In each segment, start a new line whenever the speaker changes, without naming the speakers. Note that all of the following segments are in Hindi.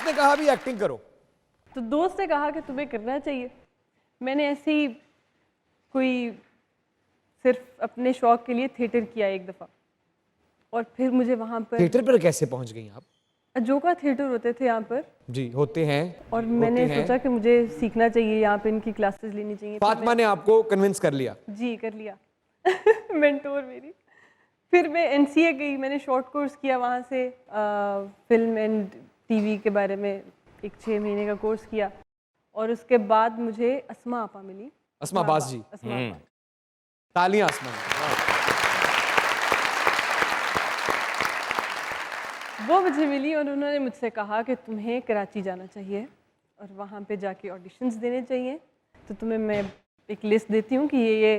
दोस्त ने कहा भी एक्टिंग करो?
तो दोस्त ने कहा कि तुम्हें करना चाहिए। मैंने ऐसे ही कोई सिर्फ अपने शौक के लिए थिएटर किया एक दफ़ा, और फिर मुझे वहाँ पर
थिएटर पर कैसे पहुंच गई आप?
अजोका थिएटर होते थे यहाँ पर,
जी होते हैं।
और
होते
मैंने
हैं।
सोचा कि मुझे सीखना चाहिए, यहाँ पे इनकी क्लासेस लेनी चाहिए। फिर
फातिमा ने आपको कन्विंस कर लिया?
जी कर लिया मेंटोर मेरी। फिर मैं एनसीए गई, मैंने शॉर्ट कोर्स किया वहाँ से, फिल्म एंड टीवी के बारे में एक 6 महीने का कोर्स किया, और उसके बाद मुझे अस्मा आपा मिली।
अस्मा अब्बास जी।
अस्मा आपा।
तालियां अस्मा।
वो मुझे मिली और उन्होंने मुझसे कहा कि तुम्हें कराची जाना चाहिए और वहाँ पे जाके ऑडिशंस देने चाहिए। तो तुम्हें मैं एक लिस्ट देती हूँ कि ये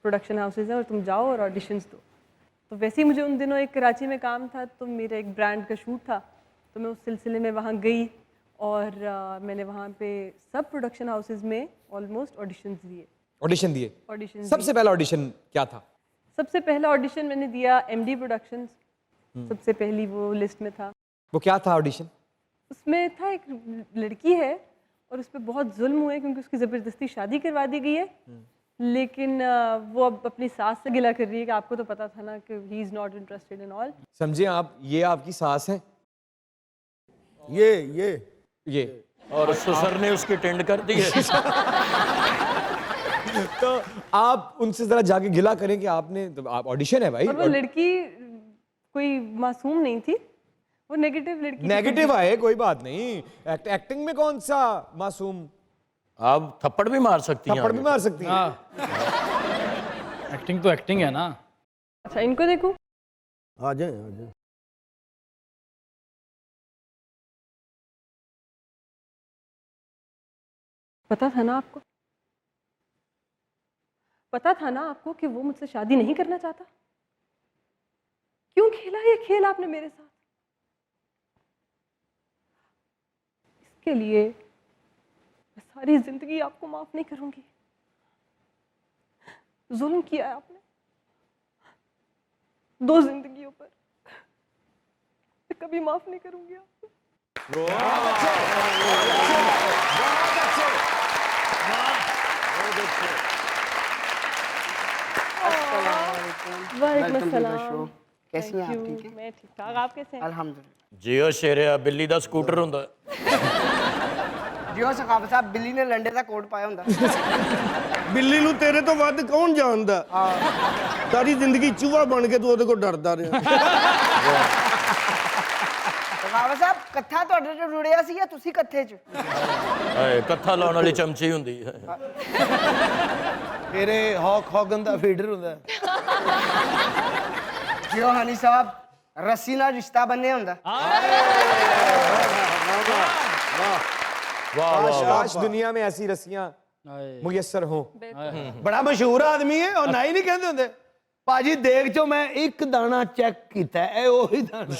प्रोडक्शन हाउसेज हैं और तुम जाओ और ऑडिशंस दो। तो वैसे ही मुझे उन दिनों एक कराची में काम था, तो मेरा एक ब्रांड का शूट था, तो मैं उस सिलसिले में वहाँ गई, और मैंने वहाँ पे सब प्रोडक्शन हाउसेज में ऑलमोस्ट ऑडिशंस दिए।
ऑडिशन दिए?
ऑडिशन
सबसे पहला ऑडिशन क्या था?
सबसे पहला ऑडिशन मैंने दिया एमडी प्रोडक्शंस, सबसे पहली वो लिस्ट में था।
वो क्या था ऑडिशन?
उसमें था एक लड़की है और उस पर बहुत जुल्म हुए क्योंकि उसकी ज़बरदस्ती शादी करवा दी गई है, लेकिन वो अब अपनी सास से गिला कर रही है कि आपको तो पता था ना कि he is not interested in all.
समझे आप, ये आपकी सास है? ये
और ससुर ने उसकी टेंड कर दी है।
तो आप उनसे जरा जाके गिला करें कि आपने, तो आप ऑडिशन है भाई।
और वो लड़की कोई मासूम नहीं थी, वो नेगेटिव लड़की थी।
नेगेटिव आए कोई बात नहीं, एक्टिंग में कौन सा मासूम?
आप थप्पड़ भी मार सकती हैं।
थप्पड़ भी मार सकती हैं।
एक्टिंग तो एक्टिंग है ना।
अच्छा इनको देखो,
आ जाए।
पता था ना आपको, पता था ना आपको कि वो मुझसे शादी नहीं करना चाहता। क्यों खेला ये खेल आपने मेरे साथ? इसके लिए मैं सारी जिंदगी आपको माफ नहीं करूंगी। जुल्म किया है आपने 2 जिंदगियों पर, मैं कभी माफ नहीं करूंगी आपको। वालेकुम अस्सलाम।
कैसी हैं आप?
Thank you.
ठीक है?
मैं ठीक ठाक, आप कैसे हैं?
अल्हम्दुलिल्लाह।
जियो शेरिया बिल्ली दा स्कूटर हुंदा।
ਜਿਉਂ ਸਖਾਵਤ ਸਾਹਿਬ ਬਿੱਲੀ ਨੇ ਲੰਡੇ ਦਾ ਕੋਟ ਪਾਇਆ ਹੁੰਦਾ।
ਬਿੱਲੀ ਨੂੰ ਤੇਰੇ ਤੋਂ ਵੱਧ ਕੌਣ ਜਾਣਦਾ? ਸਾਰੀ ਜ਼ਿੰਦਗੀ ਚੂਹਾ ਬਣ ਕੇ ਤੂੰ ਉਹਦੇ ਕੋਲ ਡਰਦਾ ਰਿਹਾ।
ਸਖਾਵਤ ਸਾਹਿਬ ਕੱਥਾ ਤੁਹਾਡੇ ਤੋਂ ਜੁੜਿਆ ਸੀ ਜਾਂ ਤੁਸੀਂ ਕੱਥੇ 'ਚ?
ਹਾਏ ਕੱਥਾ ਲਾਉਣ ਵਾਲੀ ਚਮਚੀ ਹੁੰਦੀ ਹੈ।
ਤੇਰੇ ਹੌਗਨ ਦਾ ਫੀਡਰ ਹੁੰਦਾ।
ਜਿਉਂ ਹਨੀ ਸਾਹਿਬ ਰੱਸੀ ਨਾਲ ਰਿਸ਼ਤਾ ਬੰਨਿਆ ਹੁੰਦਾ।
वाह वाह वाह।
काश दुनिया में ऐसी रस्सियां मुयस्सर हों।
ਬੜਾ ਮਸ਼ਹੂਰ ਆਦਮੀ ਹੈ, ਉਹ ਨਾ ਹੀ ਨਹੀਂ ਕਹਿੰਦੇ ਹੁੰਦੇ। ਭਾਜੀ ਦੇਖ ਚੋ ਮੈਂ ਇੱਕ ਦਾਣਾ ਚੈੱਕ ਕੀਤਾ, ਇਹ ਉਹੀ ਦਾਣਾ।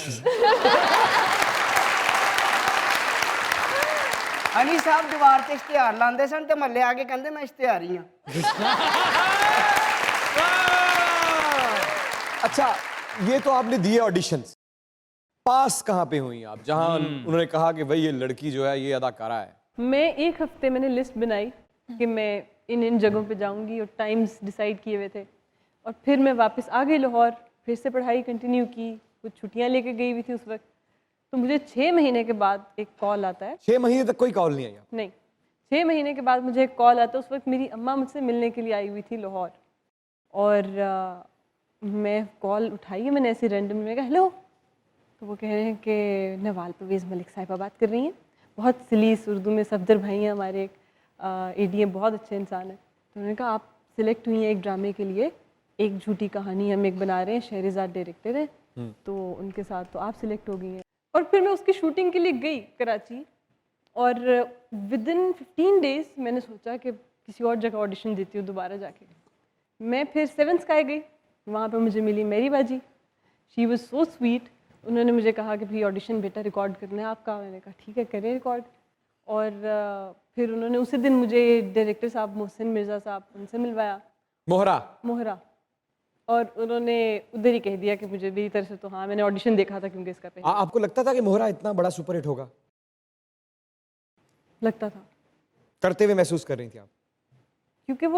ਹਨੀ ਸਾਹਿਬ ਦੀਵਾਰ ਤੇ ਇਸ਼ਤਿਹਾਰ ਲਾਉਂਦੇ ਸਨ ਤੇ ਮਹੱਲੇ ਆ ਕੇ ਕਹਿੰਦੇ ਮੈਂ ਇਸ਼ਤਿਹਾਰੀ ਹਾਂ।
अच्छा, ये तो आपने दिए ऑडिशंस, पास कहाँ पे हुई आप, जहाँ उन्होंने कहा कि भाई ये लड़की जो है ये अदाकारा है?
मैं एक हफ्ते मैंने लिस्ट बनाई कि मैं इन जगहों पे जाऊंगी और टाइम्स डिसाइड किए हुए थे, और फिर मैं वापस आ गई लाहौर, फिर से पढ़ाई कंटिन्यू की, कुछ छुट्टियां लेके गई हुई थी उस वक्त। तो मुझे 6 महीने के बाद एक कॉल आता है।
6 महीने तक कोई कॉल नहीं आई?
नहीं, 6 महीने के बाद मुझे एक कॉल आता है। उस वक्त मेरी अम्मा मुझसे मिलने के लिए आई हुई थी लाहौर, और मैं कॉल उठाई है मैंने ऐसे रैंडम में कहा हेलो, तो वो कह रहे हैं कि नवाल परवेज़ मलिक साहिबा बात कर रही हैं, बहुत सलीस उर्दू में, सफदर भाई हैं हमारे, एक एडीएम बहुत अच्छे इंसान हैं। तो उन्होंने कहा आप सिलेक्ट हुई हैं एक ड्रामे के लिए, एक झूठी कहानी हम एक बना रहे हैं, शहरज़ाद डायरेक्टर हैं, तो उनके साथ तो आप सिलेक्ट हो गई हैं। और फिर मैं उसकी शूटिंग के लिए गई कराची, और विदिन 15 डेज़ मैंने सोचा कि किसी और जगह ऑडिशन देती हूँ दोबारा जाके। मैं फिर 7 स्काई गई, वहाँ पर मुझे मिली मेरी बाजी। She was so sweet. उन्होंने मुझे कहा कि भाई ऑडिशन बेटा रिकॉर्ड करना है आपका। मैंने कहा ठीक है करें रिकॉर्ड। और फिर उन्होंने उसी दिन मुझे डायरेक्टर साहब मोहसिन मिर्ज़ा साहब, उनसे मिलवाया, मोहरा, और उन्होंने उधर ही कह दिया कि मुझे मेरी तरफ से तो हाँ, मैंने ऑडिशन देखा था क्योंकि इसका पहले।
आपको लगता था कि मोहरा इतना बड़ा सुपर हिट होगा?
लगता था,
करते हुए महसूस कर रही थी आप?
क्योंकि वो